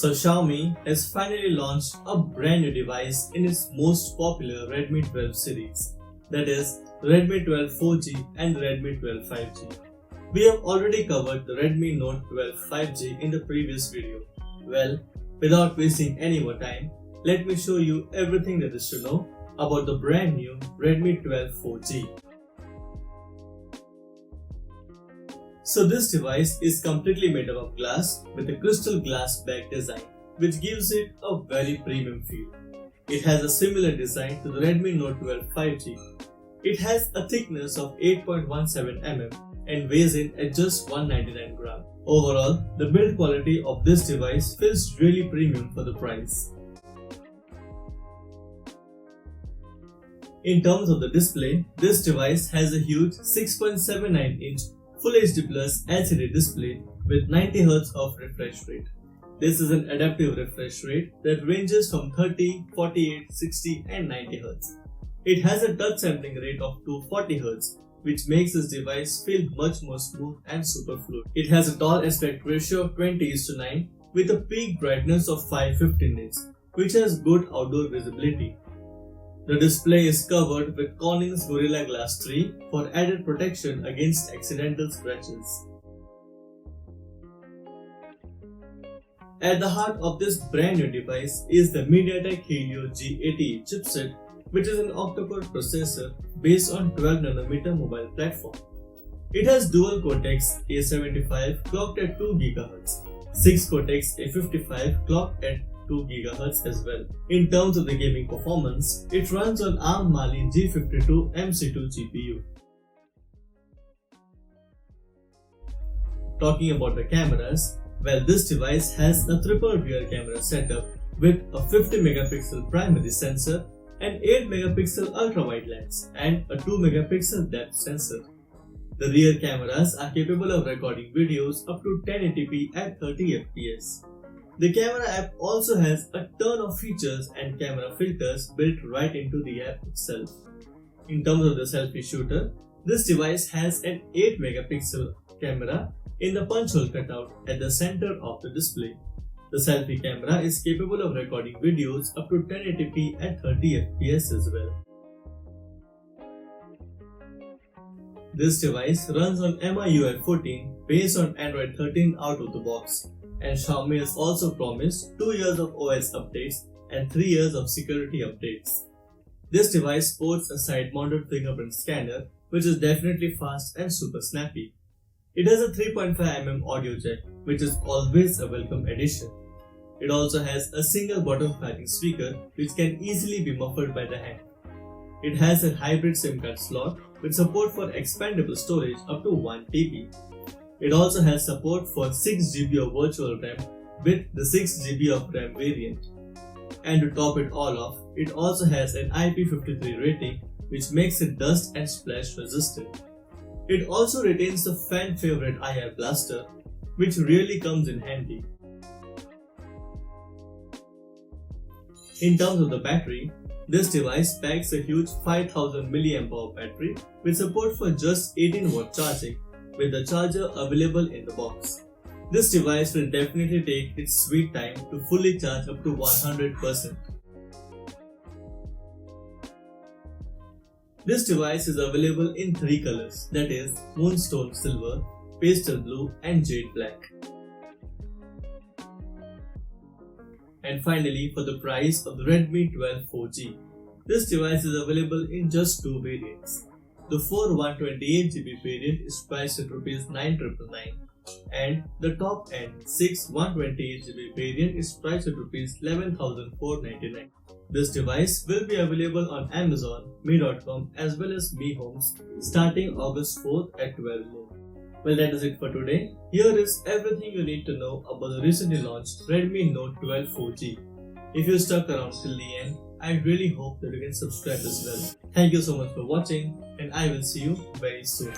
So Xiaomi has finally launched a brand new device in its most popular Redmi 12 series, that is Redmi 12 4G and Redmi 12 5G. We have already covered the Redmi Note 12 5G in the previous video. Well, without wasting any more time, let me show you everything there is to know about the brand new Redmi 12 4G. So this device is completely made up of glass with a crystal glass back design, which gives it a very premium feel. It has a similar design to the Redmi Note 12 5G. It has a thickness of 8.17 mm and weighs in at just 199 grams. Overall, the build quality of this device feels really premium for the price. In terms of the display, this device has a huge 6.79-inch Full HD Plus LCD display with 90Hz of refresh rate. This is an adaptive refresh rate that ranges from 30, 48, 60 and 90Hz. It has a touch sampling rate of 240Hz, which makes this device feel much more smooth and super fluid. It has a tall aspect ratio of 20:9 with a peak brightness of 550 nits, which has good outdoor visibility. The display is covered with Corning's Gorilla Glass 3 for added protection against accidental scratches. At the heart of this brand new device is the MediaTek Helio G88 chipset, which is an octa-core processor based on 12nm mobile platform. It has dual Cortex A75 clocked at 2 GHz, 6 Cortex A55 clocked at 2 GHz as well. In terms of the gaming performance, it runs on ARM Mali G52 MC2 GPU. Talking about the cameras, well, this device has a triple rear camera setup with a 50 megapixel primary sensor, an 8 megapixel ultra-wide lens and a 2 megapixel depth sensor. The rear cameras are capable of recording videos up to 1080p at 30 fps. The camera app also has a ton of features and camera filters built right into the app itself. In terms of the selfie shooter, this device has an 8 megapixel camera in the punch hole cutout at the center of the display. The selfie camera is capable of recording videos up to 1080p at 30 fps as well. This device runs on MIUI 14 based on Android 13 out of the box, and Xiaomi has also promised 2 years of OS updates and 3 years of security updates. This device sports a side-mounted fingerprint scanner, which is definitely fast and super snappy. It has a 3.5mm audio jack, which is always a welcome addition. It also has a single bottom firing speaker, which can easily be muffled by the hand. It has a hybrid SIM card slot with support for expandable storage up to 1 TB. It also has support for 6GB of virtual RAM with the 6GB of RAM variant. And to top it all off, it also has an IP53 rating, which makes it dust and splash resistant. It also retains the fan favorite IR blaster, which really comes in handy. In terms of the battery, this device packs a huge 5000 mAh battery with support for just 18W charging, with the charger available in the box. This device will definitely take its sweet time to fully charge up to 100%. This device is available in 3 colors, that is Moonstone Silver, Pastel Blue and Jade Black. And finally, for the price of the Redmi 12 4G, this device is available in just 2 variants. The 4 128GB variant is priced at Rs 9,999 and the top end 6 128GB variant is priced at Rs 11,499. This device will be available on Amazon, Me.com as well as Mi Homes starting August 4th at 12 noon. Well, that is it for today. Here is everything you need to know about the recently launched Redmi Note 12 4G. If you stuck around till the end, I really hope that you can subscribe as well. Thank you so much for watching and I will see you very soon.